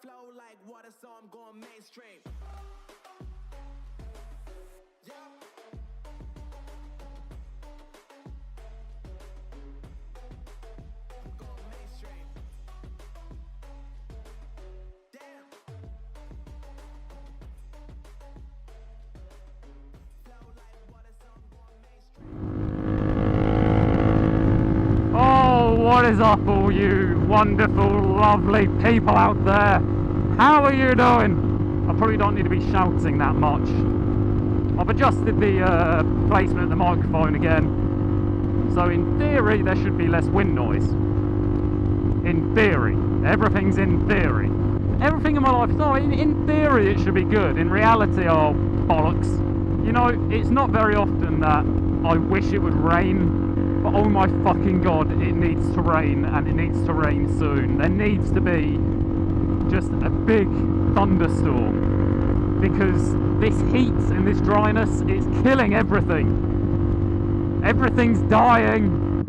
Flow like water, so I'm going mainstream. Yeah. I'm going mainstream. Damn. Flow like water, so I'm going mainstream. Oh, what is up, all you wonderful, lovely people out there? How are you doing? I probably don't need to be shouting that much. I've adjusted the placement of the microphone again, so in theory there should be less wind noise. In theory. Everything's in theory. Everything in my life, no, in theory it should be good. In reality, oh, bollocks. You know, it's not very often that I wish it would rain, but oh my fucking god, it needs to rain, and it needs to rain soon. There needs to be just a big thunderstorm, because this heat and this dryness is killing everything. Everything's dying.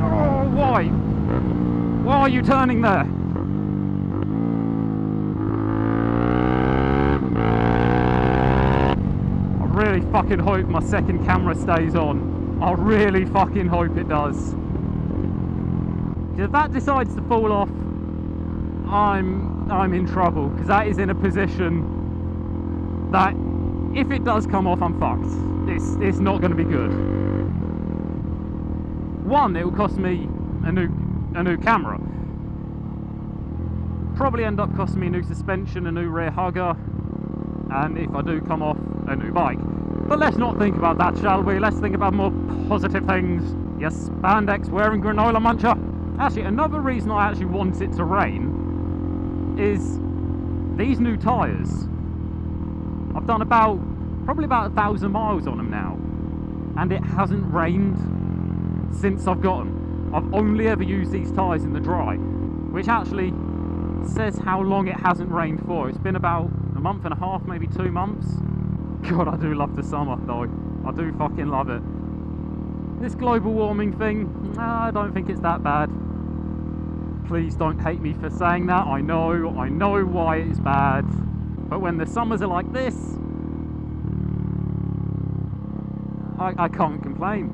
Oh, why? Why are you turning there? I really fucking hope my second camera stays on. I really fucking hope it does. If that decides to fall off, I'm in trouble, because that is in a position that if it does come off, I'm fucked. It's not going to be good. One, it will cost me a new camera. Probably end up costing me a new suspension, a new rear hugger, and if I do come off, a new bike. But let's not think about that, shall we? Let's think about more positive things. Yes, spandex wearing granola muncher. Actually, another reason I actually want it to rain is these new tyres. I've done probably about 1,000 miles on them now, and it hasn't rained since I've got them. I've only ever used these tyres in the dry, which actually says how long it hasn't rained for. It's been about a month and a half, maybe 2 months. God, I do love the summer though. I do fucking love it. This global warming thing, I don't think it's that bad. Please don't hate me for saying that. I know why it's bad. But when the summers are like this, I can't complain.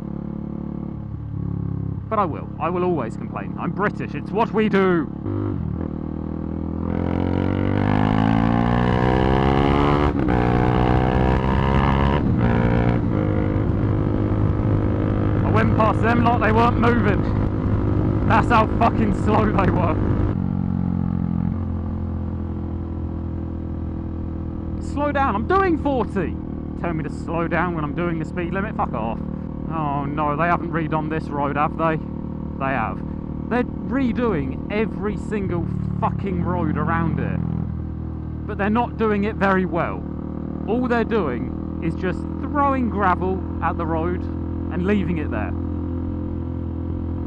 But I will always complain. I'm British, it's what we do. I went past them like they weren't moving. That's how fucking slow they were. Slow down, I'm doing 40. Tell me to slow down when I'm doing the speed limit, fuck off. Oh no, they haven't redone this road, have they? They have. They're redoing every single fucking road around it. But they're not doing it very well. All they're doing is just throwing gravel at the road and leaving it there.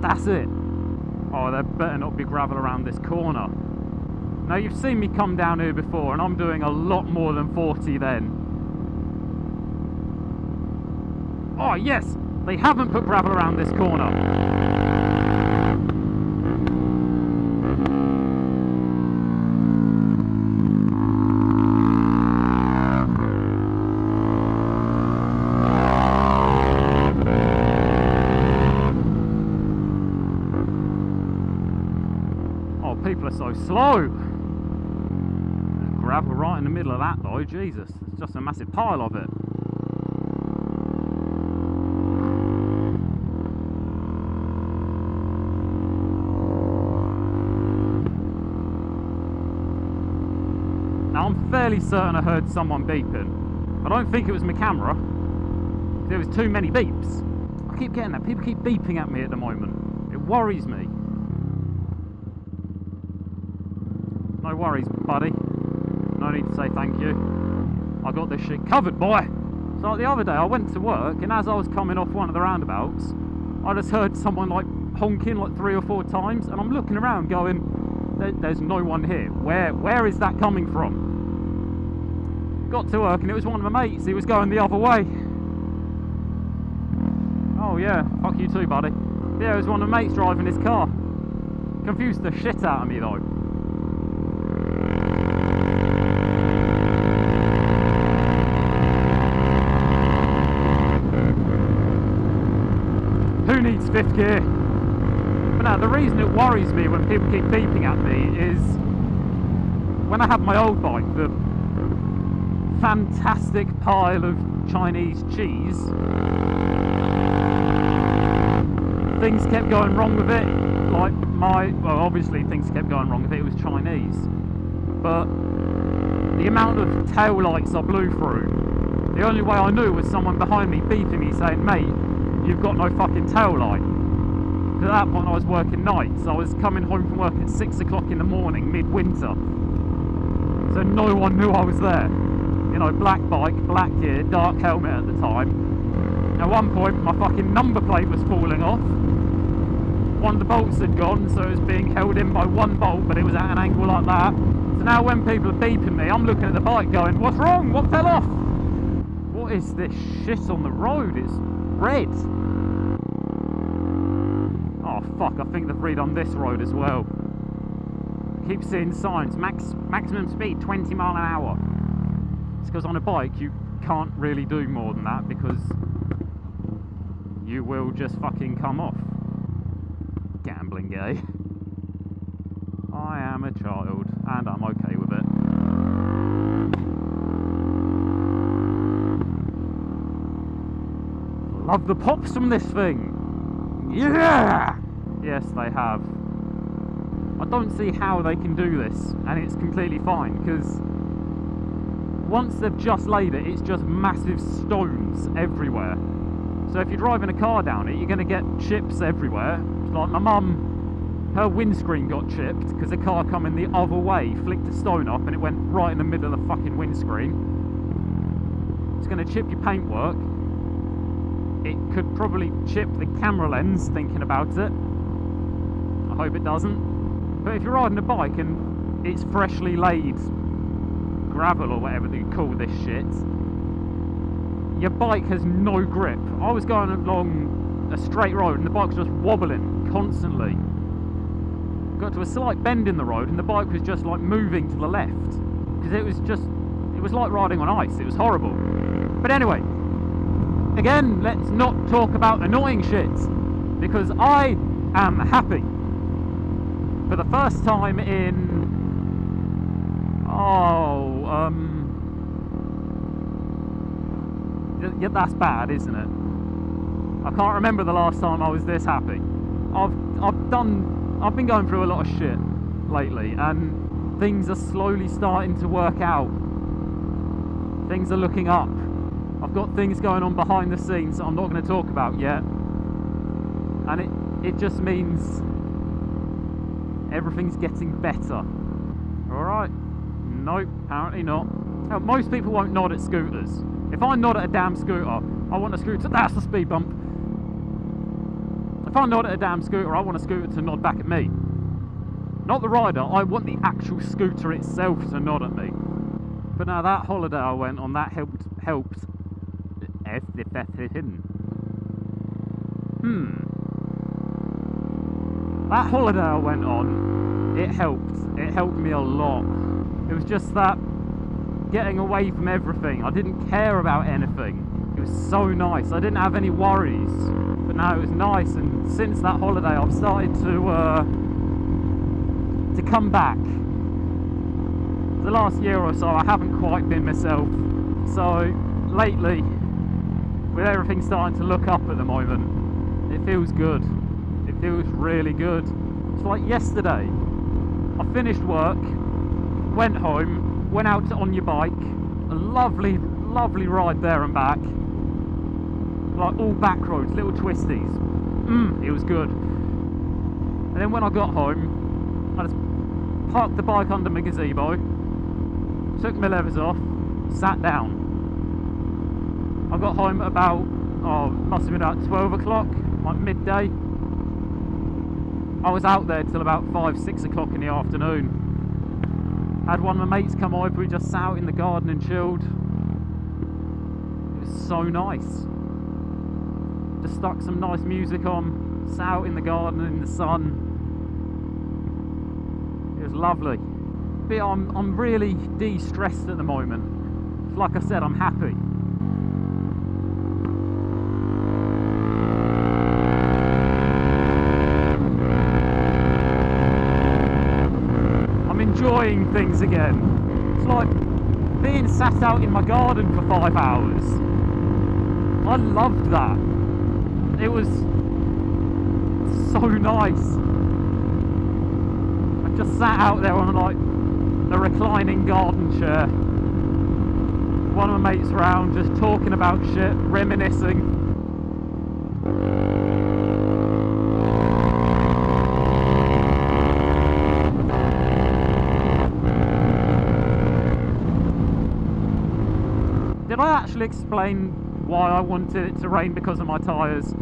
That's it. Oh, there better not be gravel around this corner. Now, you've seen me come down here before, and I'm doing a lot more than 40 then. Oh, yes! They haven't put gravel around this corner. People are so slow. There's gravel right in the middle of that though, Jesus. It's just a massive pile of it. Now I'm fairly certain I heard someone beeping. I don't think it was my camera. There was too many beeps. I keep getting that. People keep beeping at me at the moment. It worries me. No worries, buddy. No need to say thank you. I got this shit covered, boy. So like the other day, I went to work, and as I was coming off one of the roundabouts, I just heard someone like honking like 3 or 4 times, and I'm looking around going, there's no one here. Where is that coming from? Got to work and it was one of my mates. He was going the other way. Oh yeah, fuck you too, buddy. Yeah, it was one of my mates driving his car. Confused the shit out of me though. Who needs fifth gear? But now, the reason it worries me when people keep beeping at me is when I had my old bike, the fantastic pile of Chinese cheese, things kept going wrong with it. Like well, obviously things kept going wrong with it, it was Chinese. But the amount of tail lights I blew through, the only way I knew was someone behind me beeping me saying, mate, you've got no fucking tail light. At that point I was working nights. I was coming home from work at 6 o'clock in the morning, midwinter. So no one knew I was there. You know, black bike, black gear, dark helmet at the time. At one point my fucking number plate was falling off. One of the bolts had gone, so it was being held in by one bolt, but it was at an angle like that. So now when people are beeping me, I'm looking at the bike going, what's wrong? What fell off? What is this shit on the road? It's red. Oh fuck, I think they've redone this road as well. I keep seeing signs, maximum speed 20 mile an hour. It's because on a bike you can't really do more than that because you will just fucking come off. Gambling gay. I am a child and I'm okay with it. Love the pops from this thing. Yeah! Yes, they have. I don't see how they can do this and it's completely fine because once they've just laid it, it's just massive stones everywhere. So if you're driving a car down it, you're going to get chips everywhere. Like my mum, her windscreen got chipped because the car coming the other way flicked a stone up and it went right in the middle of the fucking windscreen. It's going to chip your paintwork. It could probably chip the camera lens thinking about it. I hope it doesn't. But if you're riding a bike and it's freshly laid gravel or whatever they call this shit, your bike has no grip. I was going along a straight road and the bike was just wobbling constantly. Got to a slight bend in the road and the bike was just like moving to the left because it was like riding on ice. It was horrible. But anyway, again, let's not talk about annoying shit because I am happy. For the first time in yeah, that's bad, isn't it? I can't remember the last time I was this happy. I've been going through a lot of shit lately and things are slowly starting to work out. Things are looking up. I've got things going on behind the scenes that I'm not going to talk about yet. And it just means everything's getting better. Alright? Nope, apparently not. Now, most people won't nod at scooters. If I nod at a damn scooter, I want a scooter. That's the speed bump. If I nod at a damn scooter, I want a scooter to nod back at me. Not the rider, I want the actual scooter itself to nod at me. But now that holiday I went on, that helped. That holiday I went on, it helped. It helped me a lot. It was just that getting away from everything. I didn't care about anything. It was so nice. I didn't have any worries. But now it was nice, and since that holiday I've started to come back. The last year or so I haven't quite been myself. So lately, with everything starting to look up at the moment, it feels good. It feels really good. It's like yesterday. I finished work, went home, went out on your bike, a lovely, lovely ride there and back. Like all back roads, little twisties. It was good. And then when I got home, I just parked the bike under my gazebo, took my levers off, sat down. I got home at about, must have been about 12 o'clock, like midday. I was out there till about 5, 6 o'clock in the afternoon. Had one of my mates come over, we just sat out in the garden and chilled. It was so nice. Just stuck some nice music on, sat out in the garden in the sun. It was lovely. But I'm really de-stressed at the moment. Like I said, I'm happy. I'm enjoying things again. It's like being sat out in my garden for 5 hours. I loved that. It was so nice. I just sat out there on like a reclining garden chair. One of my mates around, just talking about shit, reminiscing. Did I actually explain why I wanted it to rain because of my tyres?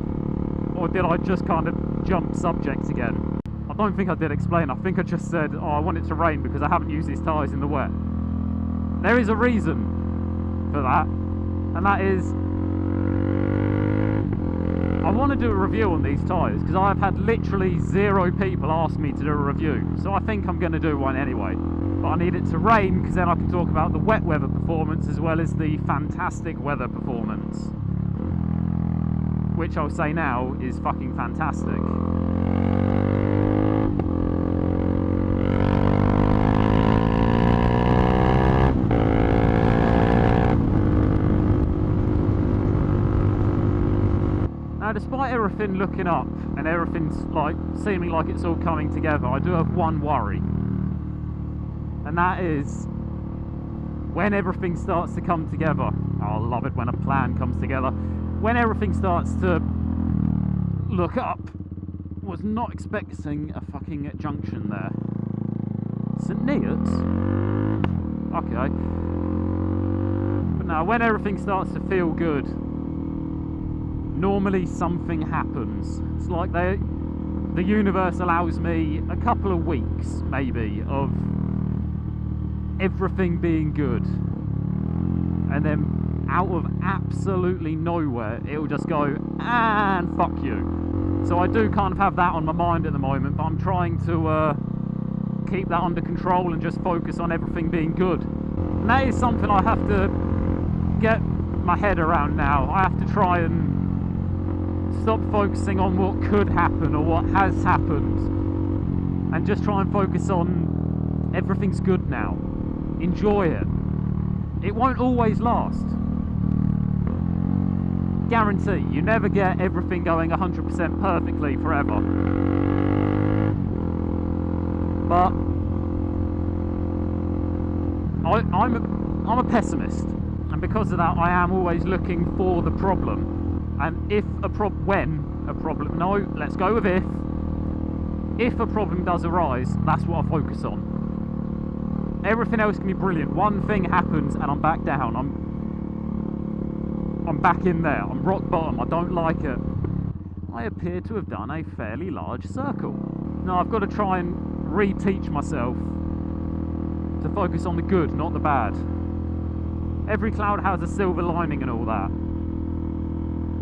Or did I just kind of jump subject again? I don't think I did explain. I think I just said, oh, I want it to rain because I haven't used these tyres in the wet. There is a reason for that, and that is I want to do a review on these tyres because I've had literally 0 people ask me to do a review, so I think I'm going to do one anyway. But I need it to rain because then I can talk about the wet weather performance as well as the fantastic weather performance, which I'll say now is fucking fantastic. Now, despite everything looking up and everything's like seeming like it's all coming together, I do have one worry, and that is when everything starts to come together. Oh, I love it when a plan comes together. When everything starts to look up, was not expecting a fucking junction there. St. Neots? Okay. But now, when everything starts to feel good, normally something happens. It's like the universe allows me a couple of weeks, maybe, of everything being good. And then out of absolutely nowhere, it'll just go, and fuck you. So I do kind of have that on my mind at the moment, but I'm trying to keep that under control and just focus on everything being good. And that is something I have to get my head around now. I have to try and stop focusing on what could happen or what has happened and just try and focus on everything's good now. Enjoy it. It won't always last. Guarantee. You never get everything going 100% perfectly forever. But I'm a pessimist, and because of that I am always looking for the problem. And if a problem, let's go with if a problem does arise, that's what I focus on. Everything else can be brilliant. One thing happens and I'm back down. I'm back in there. I'm rock bottom. I don't like it. I appear to have done a fairly large circle. Now I've got to try and reteach myself to focus on the good, not the bad. Every cloud has a silver lining and all that.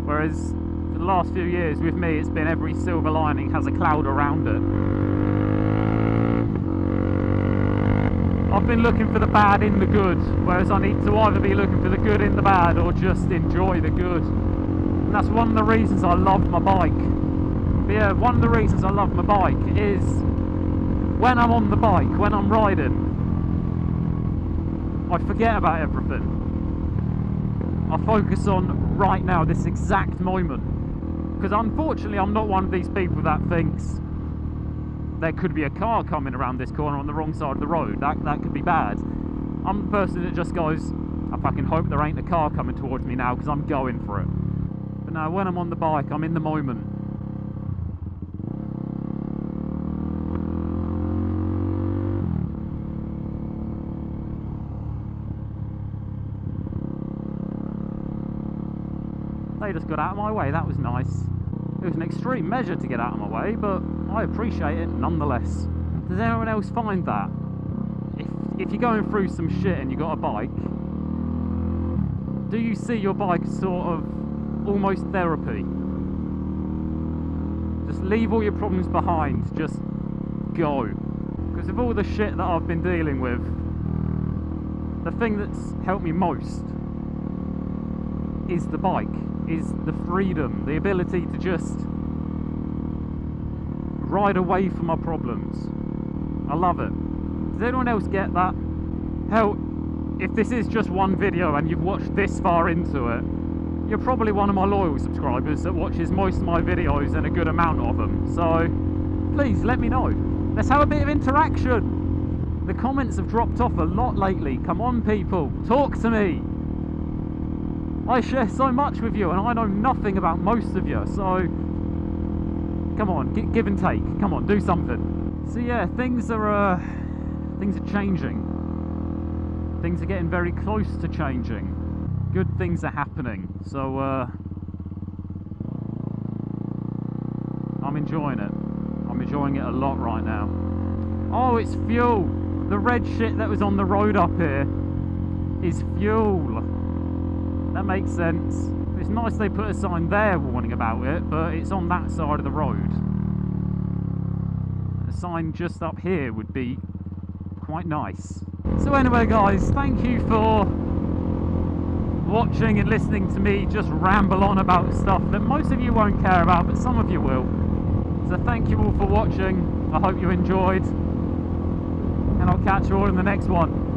Whereas for the last few years with me, it's been every silver lining has a cloud around it. I've been looking for the bad in the good, whereas I need to either be looking for the good in the bad or just enjoy the good. And that's one of the reasons I love my bike. But yeah, one of the reasons I love my bike is when I'm on the bike, when I'm riding, I forget about everything. I focus on right now, this exact moment. Because unfortunately I'm not one of these people that thinks there could be a car coming around this corner on the wrong side of the road. That could be bad. I'm the person that just goes, I fucking hope there ain't a car coming towards me now because I'm going for it. But now when I'm on the bike, I'm in the moment. They just got out of my way, that was nice. It was an extreme measure to get out of my way, but I appreciate it nonetheless. Does anyone else find that? if you're going through some shit and you got a bike, do you see your bike as sort of almost therapy? Just leave all your problems behind, just go. Because of all the shit that I've been dealing with, the thing that's helped me most is the bike, is the freedom, the ability to just ride away from my problems. I love it. Does anyone else get that? Hell, if this is just one video and you've watched this far into it, you're probably one of my loyal subscribers that watches most of my videos and a good amount of them. So please let me know. Let's have a bit of interaction. The comments have dropped off a lot lately. Come on people, talk to me. I share so much with you and I know nothing about most of you, so come on, give and take. Come on, do something. So yeah, things are changing. Things are getting very close to changing. Good things are happening. So I'm enjoying it. I'm enjoying it a lot right now. Oh, it's fuel. The red shit that was on the road up here is fuel. That makes sense. It's nice they put a sign there warning about it, but it's on that side of the road. A sign just up here would be quite nice. So anyway guys, thank you for watching and listening to me just ramble on about stuff that most of you won't care about, but some of you will. So thank you all for watching. I hope you enjoyed, and I'll catch you all in the next one.